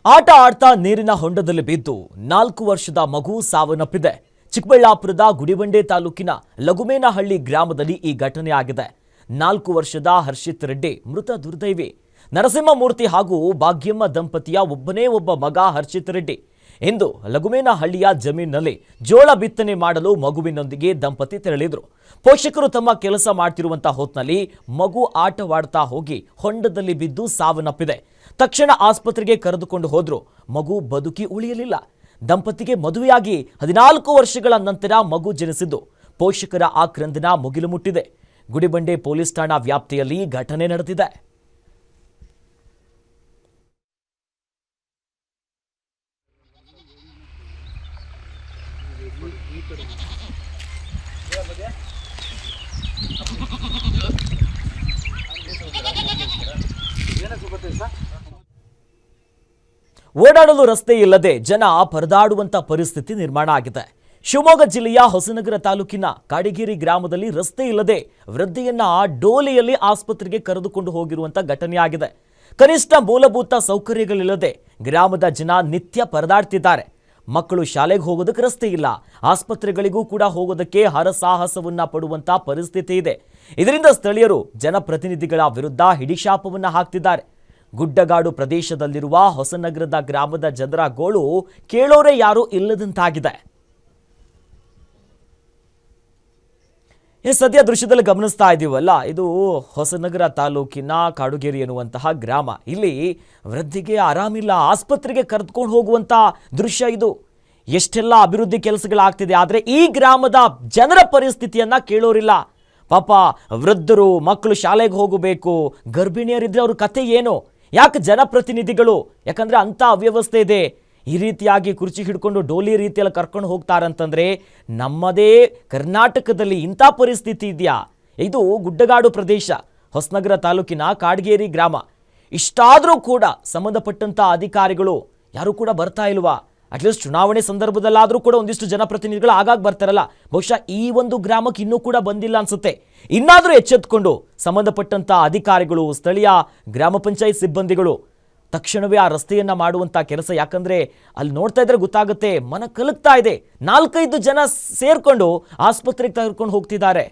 ಆಟ ಆಡ್ತಾ ನೀರಿನ ಹೊಂಡದಲ್ಲಿ ಬಿದ್ದು 4 ವರ್ಷದ ಮಗು ಸಾವನ್ನಪ್ಪಿದೆ. ಚಿಕ್ಕಬಳ್ಳಾಪುರದ ಗುಡಿಬಂಡೆ ತಾಲೂಕಿನ ಲಗುಮೇನಹಳ್ಳಿ ಗ್ರಾಮದಲ್ಲಿ ಈ ಘಟನೆ ಆಗಿದೆ. 4 ವರ್ಷದ ಹರ್ಷಿತ್ ರೆಡ್ಡಿ ಮೃತ ದುರ್ದೈವಿ. ನರಸಿಂಹಮೂರ್ತಿ ಹಾಗೂ ಭಾಗ್ಯಮ್ಮ ದಂಪತಿಯ ಒಬ್ಬನೇ ಒಬ್ಬ ಮಗ ಹರ್ಷಿತ್ ರೆಡ್ಡಿ. ಇಂದು ಲಗುಮೇನಹಳ್ಳಿಯ ಜಮೀನಿನಲ್ಲಿ ಜೋಳ ಬಿತ್ತನೆ ಮಾಡಲು ಮಗುವಿನೊಂದಿಗೆ ದಂಪತಿ ತೆರಳಿದ್ರು. ಪೋಷಕರು ತಮ್ಮ ಕೆಲಸ ಮಾಡ್ತಿರುವಂತಹ ಹೊತ್ನಲ್ಲಿ ಮಗು ಆಟವಾಡ್ತಾ ಹೋಗಿ ಹೊಂಡದಲ್ಲಿ ಬಿದ್ದು ಸಾವನ್ನಪ್ಪಿದೆ. ತಕ್ಷಣ ಆಸ್ಪತ್ರೆಗೆ ಕರೆದುಕೊಂಡು ಹೋದ್ರು. ಮಗು ಬದುಕಿ ಉಳಿಯಲಿಲ್ಲ. ದಂಪತಿಗೆ ಮದುವೆಯಾಗಿ 14 ವರ್ಷಗಳ ನಂತರ ಮಗು ಜನಿಸಿದ್ದು ಪೋಷಕರ ಆಕ್ರಂದನ ಮುಗಿಲು ಮುಟ್ಟಿದೆ. ಗುಡಿಬಂಡೆ ಪೊಲೀಸ್ ಠಾಣಾ ವ್ಯಾಪ್ತಿಯಲ್ಲಿ ಘಟನೆ ನಡೆದಿದೆ. ಓಡಾಡಲು ರಸ್ತೆ ಇಲ್ಲದೆ ಜನ ಪರದಾಡುವಂತ ಪರಿಸ್ಥಿತಿ ನಿರ್ಮಾಣ ಆಗಿದೆ. ಶಿವಮೊಗ್ಗ ಜಿಲ್ಲೆಯ ಹೊಸನಗರ ತಾಲೂಕಿನ ಕಾಡಿಗೇರಿ ಗ್ರಾಮದಲ್ಲಿ ರಸ್ತೆ ಇಲ್ಲದೆ ವೃದ್ಧೆಯನ್ನ ಡೋಲಿಯಲ್ಲಿ ಆಸ್ಪತ್ರೆಗೆ ಕರೆದುಕೊಂಡು ಹೋಗಿರುವಂತ ಘಟನೆಯಾಗಿದೆ. ಕನಿಷ್ಠ ಮೂಲಭೂತ ಸೌಕರ್ಯಗಳಿಲ್ಲದೆ ಗ್ರಾಮದ ಜನ ನಿತ್ಯ ಪರದಾಡ್ತಿದ್ದಾರೆ. ಮಕ್ಕಳು ಶಾಲೆಗೆ ಹೋಗೋದಕ್ಕೆ ರಸ್ತೆ ಇಲ್ಲ, ಆಸ್ಪತ್ರೆಗಳಿಗೂ ಕೂಡ ಹೋಗೋದಕ್ಕೆ ಹರಸಾಹಸವನ್ನ ಪಡುವಂತ ಪರಿಸ್ಥಿತಿ ಇದೆ. ಇದರಿಂದ ಸ್ಥಳೀಯರು ಜನಪ್ರತಿನಿಧಿಗಳ ವಿರುದ್ಧ ಹಿಡಿಶಾಪವನ್ನ ಹಾಕ್ತಿದ್ದಾರೆ. ಗುಡ್ಡಗಾಡು ಪ್ರದೇಶದಲ್ಲಿರುವ ಹೊಸನಗರದ ಗ್ರಾಮದ ಜನರ ಗೋಳು ಕೇಳೋರೇ ಯಾರೂ ಇಲ್ಲದಂತಾಗಿದೆ. ಸದ್ಯ ದೃಶ್ಯದಲ್ಲಿ ಗಮನಿಸ್ತಾ ಇದ್ದೀವಲ್ಲ, ಇದು ಹೊಸನಗರ ತಾಲೂಕಿನ ಕಾಡುಗೇರಿ ಎನ್ನುವಂತಹ ಗ್ರಾಮ. ಇಲ್ಲಿ ವೃದ್ಧಿಗೆ ಆರಾಮಿಲ್ಲ, ಆಸ್ಪತ್ರೆಗೆ ಕರೆದುಕೊಂಡು ಹೋಗುವಂತ ದೃಶ್ಯ ಇದು. ಎಷ್ಟೆಲ್ಲ ಅಭಿವೃದ್ಧಿ ಕೆಲಸಗಳಾಗ್ತಿದೆ, ಆದರೆ ಈ ಗ್ರಾಮದ ಜನರ ಪರಿಸ್ಥಿತಿಯನ್ನ ಕೇಳೋರಿಲ್ಲ. ಪಾಪ ವೃದ್ಧರು, ಮಕ್ಕಳು ಶಾಲೆಗೆ ಹೋಗಬೇಕು, ಗರ್ಭಿಣಿಯರಿದ್ರೆ ಅವ್ರ ಕತೆ ಏನು? ಯಾಕೆ ಜನಪ್ರತಿನಿಧಿಗಳು, ಯಾಕಂದ್ರೆ ಅಂತ ಅವ್ಯವಸ್ಥೆ ಇದೆ, ಈ ರೀತಿಯಾಗಿ ಕುರ್ಚಿ ಹಿಡ್ಕೊಂಡು ಡೋಲಿ ರೀತಿಯಲ್ಲಿ ಕರ್ಕೊಂಡು ಹೋಗ್ತಾರಂತಂದ್ರೆ ನಮ್ಮದೇ ಕರ್ನಾಟಕದಲ್ಲಿ ಇಂಥ ಪರಿಸ್ಥಿತಿ ಇದೆಯಾ? ಇದು ಗುಡ್ಡಗಾಡು ಪ್ರದೇಶ, ಹೊಸನಗರ ತಾಲೂಕಿನ ಕಾಡಗೇರಿ ಗ್ರಾಮ. ಇಷ್ಟಾದರೂ ಕೂಡ ಸಂಬಂಧಪಟ್ಟಂತ ಅಧಿಕಾರಿಗಳು ಯಾರು ಕೂಡ ಬರ್ತಾ ಇಲ್ವಾ? ಅಟ್ಲೀಸ್ಟ್ ಚುನಾವಣೆ ಸಂದರ್ಭದಲ್ಲಾದರೂ ಕೂಡ ಒಂದಿಷ್ಟು ಜನಪ್ರತಿನಿಧಿಗಳು ಆಗಾಗ ಬರ್ತಾರಲ್ಲ, ಬಹುಶಃ ಈ ಒಂದು ಗ್ರಾಮಕ್ಕೆ ಇನ್ನೂ ಕೂಡ ಬಂದಿಲ್ಲ ಅನ್ಸುತ್ತೆ. ಇನ್ನಾದರೂ ಎಚ್ಚೆತ್ತುಕೊಂಡು ಸಂಬಂಧಪಟ್ಟಂತ ಅಧಿಕಾರಿಗಳು, ಸ್ಥಳೀಯ ಗ್ರಾಮ ಪಂಚಾಯತ್ ಸಿಬ್ಬಂದಿಗಳು ತಕ್ಷಣವೇ ಆ ರಸ್ತೆಯನ್ನ ಮಾಡುವಂತ ಕೆಲಸ. ಯಾಕಂದ್ರೆ ಅಲ್ಲಿ ನೋಡ್ತಾ ಇದ್ರೆ ಗೊತ್ತಾಗುತ್ತೆ, ಮನ ಕಲಕ್ತಾ ಇದೆ. 4-5 ಜನ ಸೇರ್ಕೊಂಡು ಆಸ್ಪತ್ರೆಗೆ ತೆಗೆದುಕೊಂಡು ಹೋಗ್ತಿದ್ದಾರೆ.